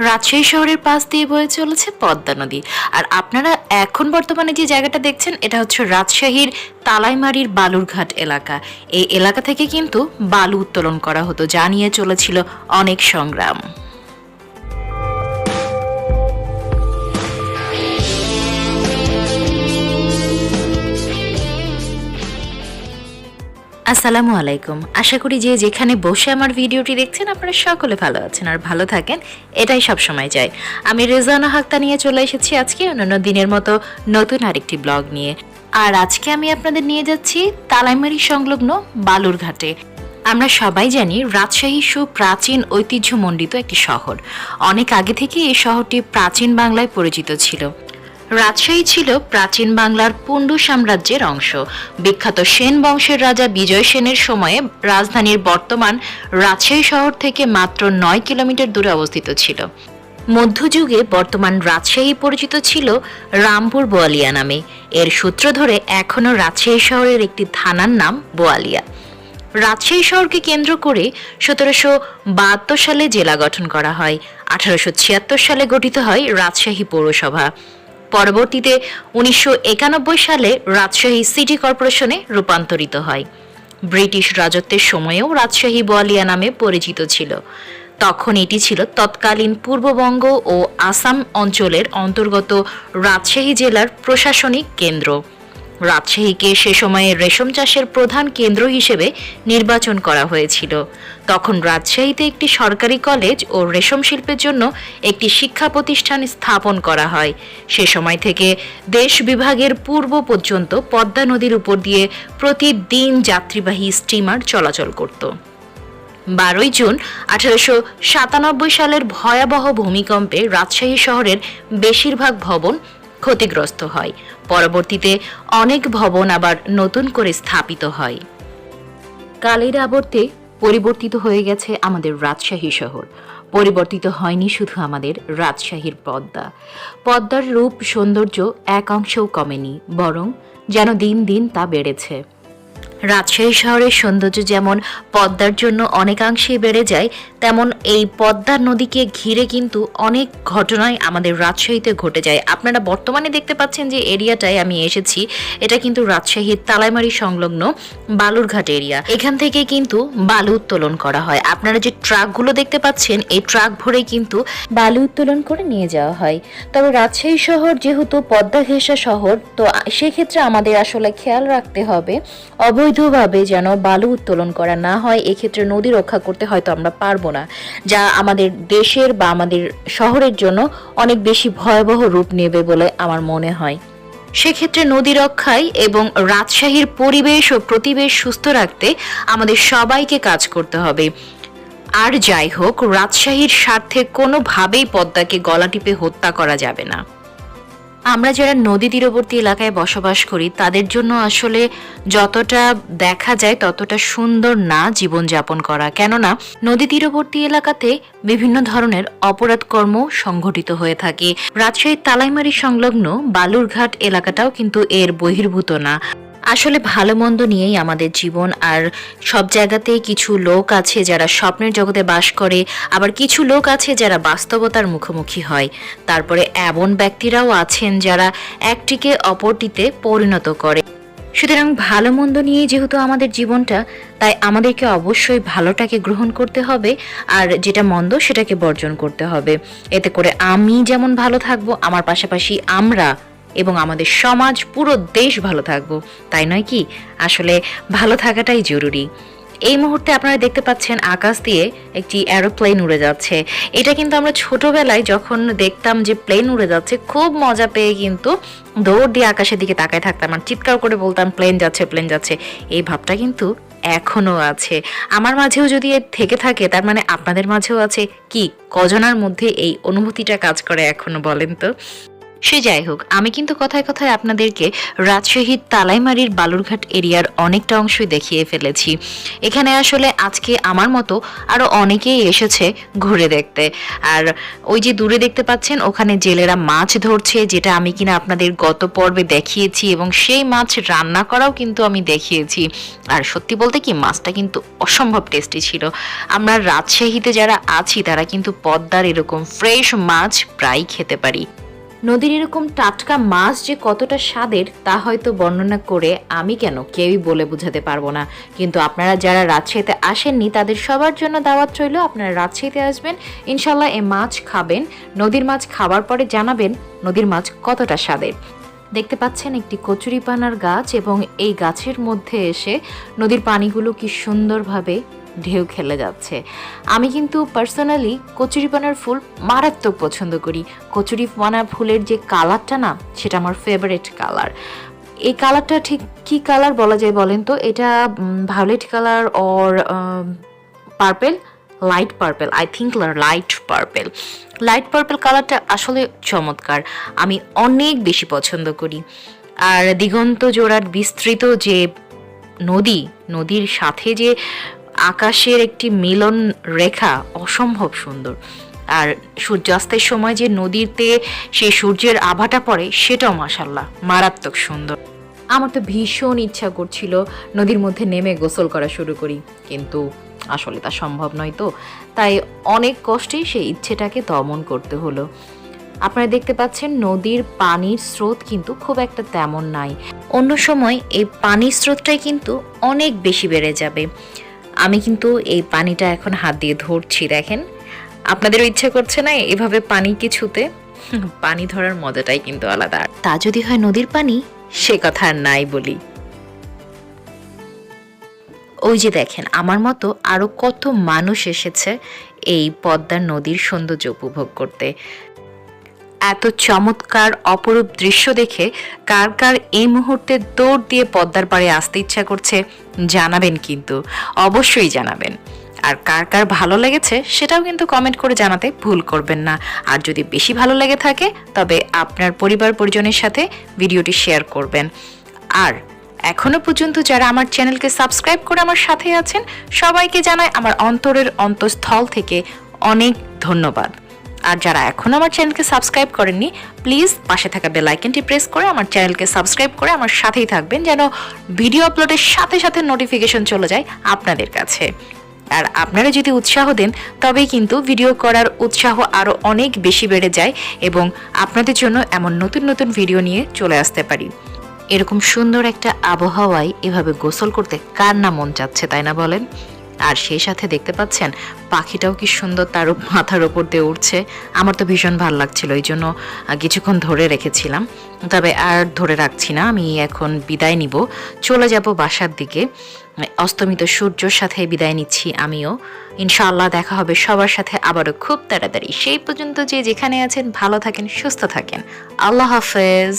রাজশাহী শহরের পাশ দিয়ে বয়ে চলেছে পদ্মা নদী। আর আপনারা এখন বর্তমানে যে জায়গাটা দেখছেন এটা হচ্ছে রাজশাহীর তালাইমারির বালুরঘাট এলাকা। এই এলাকা থেকে কিন্তু বালু উত্তোলন করা হতো, যা নিয়ে চলেছিল অনেক সংগ্রাম। আসসালামু আলাইকুম। আশা করি যে যেখানে বসে আমার ভিডিওটি দেখছেন আপনারা সকলে ভালো আছেন আর ভালো থাকেন, এটাই সবসময় চাই। আমি রেজানা হাক্তা নিয়ে চলে এসেছি আজকে অন্যান্য দিনের মতো নতুন আরেকটি ব্লগ নিয়ে। আর আজকে আমি আপনাদের নিয়ে যাচ্ছি তালাইমারি সংলগ্ন বালুরঘাটে। আমরা সবাই জানি রাজশাহী সুপ্রাচীন ঐতিহ্যমণ্ডিত একটি শহর। অনেক আগে থেকে এই শহরটি প্রাচীন বাংলায় পরিচিত ছিল। রাজশাহী ছিল প্রাচীন বাংলার পুণ্ডু সাম্রাজ্যের অংশ। বিখ্যাত সেন বংশের রাজা বিজয় সেনের সময়ে রাজধানীর বর্তমান রাজশাহী শহর থেকে মাত্র 9 কিলোমিটার দূরে অবস্থিত ছিল। মধ্যযুগে বর্তমান রাজশাহী পরিচিত ছিল রামপুর বোয়ালিয়া নামে। এর সূত্র ধরে এখনও রাজশাহী শহরের একটি থানার নাম বোয়ালিয়া। রাজশাহী শহরকে কেন্দ্র করে 1772 সালে জেলা গঠন করা হয়। 1876 সালে গঠিত হয় রাজশাহী পৌরসভা। পরবর্তীতে 1991 সালে রাজশাহী সিটি কর্পোরেশনে রূপান্তরিত হয়। ব্রিটিশ রাজত্বের সময়েও রাজশাহী বোয়ালিয়া নামে পরিচিত ছিল। তখন এটি ছিল তৎকালীন পূর্ববঙ্গ ও আসাম অঞ্চলের অন্তর্গত রাজশাহী জেলার প্রশাসনিক কেন্দ্র। রাজশাহীকে সে সময়ে রেশম চাষের প্রধান কেন্দ্র হিসেবে নির্বাচন করা হয়েছিল। তখন রাজশাহীতে একটি সরকারি কলেজ ও রেশম শিল্পের জন্য একটি শিক্ষা প্রতিষ্ঠান স্থাপন করা হয়। সে সময় থেকে দেশ বিভাগের পূর্ব পর্যন্ত পদ্মা নদীর উপর দিয়ে প্রতিদিন যাত্রীবাহী স্টিমার চলাচল করত। 12 জুন 1897 সালের ভয়াবহ ভূমিকম্পে রাজশাহী শহরের বেশিরভাগ ভবন ক্ষতিগ্রস্ত হয়। পরবর্তীতে অনেক ভবন আবার নতুন করে স্থাপিত হয়। কালের আবর্তে পরিবর্তিত হয়ে গেছে আমাদের রাজশাহী শহর। পরিবর্তিত হয়নি শুধু আমাদের রাজশাহীর পদ্মা। পদ্মার রূপ সৌন্দর্য এক অংশেও কমেনি, বরং যেন দিন দিন তা বেড়েছে। রাজশাহী শহরের সৌন্দর্য যেমন পদ্মার জন্য অনেকাংশেই বেড়ে যায়, তেমন এই পদ্মা নদীকে ঘিরে কিন্তু অনেক ঘটনাই আমাদের রাজশাহীতে ঘটে যায়। আপনারা বর্তমানে দেখতে পাচ্ছেন যে এরিয়াটায় আমি এসেছি, এটা কিন্তু রাজশাহীর তালাইমারি সংলগ্ন বালুরঘাট এরিয়া। এখান থেকে কিন্তু বালু উত্তোলন করা হয়। আপনারা যে ট্রাকগুলো দেখতে পাচ্ছেন, এই ট্রাক ভরে কিন্তু বালু উত্তোলন করে নিয়ে যাওয়া হয়। তবে রাজশাহী শহর যেহেতু পদ্মা ঘেঁষা শহর, তো সেক্ষেত্রে আমাদের আসলে খেয়াল রাখতে হবে অবৈধভাবে যেন বালু উত্তোলন করা না হয়। এক্ষেত্রে নদী রক্ষা করতে হয়তো আমরা পারবো না, যা আমাদের দেশের বা আমাদের শহরের জন্য অনেক বেশি ভয়াবহ রূপ নেবে বলে আমার মনে হয়। সেক্ষেত্রে নদী রক্ষায় এবং রাজশাহীর পরিবেশ ও প্রতিবেশ সুস্থ রাখতে আমাদের সবাইকে কাজ করতে হবে। আর যাই হোক, রাজশাহীর স্বার্থে কোনোভাবেই পদ্মাকে গলা টিপে হত্যা করা যাবে না। আমরা যারা নদী তীরবর্তী এলাকায় বসবাস করি তাদের জন্য আসলে যতটা দেখা যায় ততটা সুন্দর না জীবনযাপন করা, কেননা নদী তীরবর্তী এলাকাতে বিভিন্ন ধরনের অপরাধ কর্ম সংঘটিত হয়ে থাকে। রাজশাহীর তালাইমারি সংলগ্ন বালুরঘাট এলাকাটাও কিন্তু এর বহির্ভূত না। আসলে ভালো মন্দ নিয়েই আমাদের জীবন। আর সব জায়গাতেই কিছু লোক আছে যারা স্বপ্নের জগতে বাস করে, আবার কিছু লোক আছে যারা বাস্তবতার মুখোমুখি হয়। তারপরে এমন ব্যক্তিরাও আছেন যারা একটিকে অপরটিতে পরিণত করে। সুতরাং ভালো মন্দ নিয়ে যেহেতু আমাদের জীবনটা, তাই আমাদেরকে অবশ্যই ভালোটাকে গ্রহণ করতে হবে আর যেটা মন্দ সেটাকে বর্জন করতে হবে। এতে করে আমি যেমন ভালো থাকবো, আমার পাশাপাশি আমরা এবং আমাদের সমাজ, পুরো দেশ ভালো থাকবো, তাই নয় কি? আসলে ভালো থাকাটাই জরুরি। এই মুহূর্তে আপনারা দেখতে পাচ্ছেন আকাশ দিয়ে একটি এরোপ্লেন উড়ে যাচ্ছে। এটা কিন্তু আমরা ছোটবেলায় যখন দেখতাম যে প্লেন উড়ে যাচ্ছে, খুব মজা পেয়ে কিন্তু দৌড় দিয়ে আকাশের দিকে তাকায় থাকতাম আর চিৎকার করে বলতাম প্লেন যাচ্ছে, প্লেন যাচ্ছে। এই ভাবটা কিন্তু এখনো আছে আমার মাঝেও। যদি থেকে থাকে তার মানে আপনাদের মাঝেও আছে। কি কজনার মধ্যে এই অনুভূতিটা কাজ করে এখনো, বলেন তো? সে যাই হোক, আমি কিন্তু কথায় কথায় আপনাদেরকে রাজশাহীর তালাইমারির বালুরঘাট এরিয়ার অনেকটা অংশই দেখিয়ে ফেলেছি। এখানে আসলে আজকে আমার মতো আরো অনেকেই এসেছে ঘুরে দেখতে। আর ওই যে দূরে দেখতে পাচ্ছেন, ওখানে জেলেরা মাছ ধরছে, যেটা আমি কিনা আপনাদের গত পর্বে দেখিয়েছি, এবং সেই মাছ রান্না করাও কিন্তু আমি দেখিয়েছি। আর সত্যি বলতে কি, মাছটা কিন্তু অসম্ভব টেস্টি ছিল। আমরা রাজশাহীতে যারা আছি তারা কিন্তু পদ্মার এরকম ফ্রেশ মাছ প্রায় খেতে পারি। নদীর এরকম টাটকা মাছ যে কতটা স্বাদের তা হয়তো বর্ণনা করে আমি কেন কেউই বলে বোঝাতে পারবো না। কিন্তু আপনারা যারা রাজশাহীতে আসেননি তাদের সবার জন্য দাওয়াত রইল, আপনারা রাজশাহীতে আসবেন, ইনশাল্লাহ এই মাছ খাবেন। নদীর মাছ খাবার পরে জানাবেন নদীর মাছ কতটা স্বাদের। দেখতে পাচ্ছেন একটি কচুরিপানার গাছ, এবং এই গাছের মধ্যে এসে নদীর পানিগুলো কি সুন্দরভাবে ঢেউ খেলে যাচ্ছে। আমি কিন্তু পার্সোনালি কচুরিপানার ফুল মারাত্মক পছন্দ করি। কচুরিপানা ফুলের যে কালারটা না, সেটা আমার ফেভারিট কালার। এই কালারটা ঠিক কি কালার বলা যায় বলেন তো? এটা violet colour or purple, light purple, I think light purple. Light purple কালারটা আসলে চমৎকার, আমি অনেক বেশি পছন্দ করি। আর দিগন্ত জোড়ার বিস্তৃত যে নদীর সাথে যে আকাশের একটি মিলন রেখা অসম্ভব সুন্দর। আর সূর্যাস্তের সময় যে নদীতে সেই সূর্যের আভাটা পড়ে, সেটাও মাশাল্লাহ মারাত্মক সুন্দর। আমার তো ভীষণ ইচ্ছা করছিল নদীর মধ্যে নেমে গোসল করা শুরু করি, কিন্তু আসলে তা সম্ভব নয়। তো তাই অনেক কষ্টেই সেই ইচ্ছেটাকে দমন করতে হলো। আপনারা দেখতে পাচ্ছেন নদীর পানির স্রোত কিন্তু খুব একটা তেমন নাই। অন্য সময় এই পানির স্রোতটাই কিন্তু অনেক বেশি বেড়ে যাবে। আমি কিন্তু এই পানিটা এখন হাত দিয়ে ধরছি, দেখেন। আপনাদেরও ইচ্ছা করছে না এভাবে পানি কিছুতে? পানি ধরার মজাটাই কিন্তু আলাদা। তা যদি হয় নদীর পানি, সে কথা আর নাই বলি। ওই যে দেখেন, আমার মতো আরো কত মানুষ এসেছে এই পদ্মার নদীর সৌন্দর্য উপভোগ করতে। এত চমৎকার অপরূপ দৃশ্য দেখে কার কার এই মুহূর্তে দৌড় দিয়ে পদ্মার পাড়ে আসতে ইচ্ছা করছে জানাবেন, কিন্তু অবশ্যই জানাবেন। আর কার কার ভালো লেগেছে সেটাও কিন্তু কমেন্ট করে জানাতে ভুল করবেন না। আর যদি বেশি ভালো লেগে থাকে তবে আপনার পরিবার পরিজনের সাথে ভিডিওটি শেয়ার করবেন। আর এখনো পর্যন্ত যারা আমার চ্যানেলকে সাবস্ক্রাইব করে আমার সাথে আছেন, সবাইকে জানাই আমার অন্তরের অন্তঃস্থল থেকে অনেক ধন্যবাদ। আর যারা এখনো আমার চ্যানেলকে সাবস্ক্রাইব করেননি, প্লিজ পাশে থাকা বেল আইকনটি প্রেস করে আমার চ্যানেলকে সাবস্ক্রাইব করে আমার সাথেই থাকবেন, যেন ভিডিও আপলোডের সাথে সাথে নোটিফিকেশন চলে যায় আপনাদের কাছে। আর আপনারা যদি উৎসাহ দেন তবেই কিন্তু ভিডিও করার উৎসাহ আরও অনেক বেশি বেড়ে যায়, এবং আপনাদের জন্য এমন নতুন নতুন ভিডিও নিয়ে চলে আসতে পারি। এরকম সুন্দর একটা আবহাওয়ায় এভাবে গোসল করতে কার না মন চাচ্ছে, তাই না বলেন? আর সেই সাথে দেখতে পাচ্ছেন পাখিটাও কি সুন্দর তার মাথার ওপর দিয়ে উঠছে। আমার তো ভীষণ ভালো লাগছিল, এই জন্য কিছুক্ষণ ধরে রেখেছিলাম। তবে আর ধরে রাখছি না, আমি এখন বিদায় নিব, চলে যাব বাসার দিকে। অস্তমিত সূর্যর সাথে বিদায় নিচ্ছি আমিও। ইনশাআল্লাহ দেখা হবে সবার সাথে আবারও খুব তাড়াতাড়ি। সেই পর্যন্ত যে যেখানে আছেন ভালো থাকেন, সুস্থ থাকেন। আল্লাহ হাফেজ।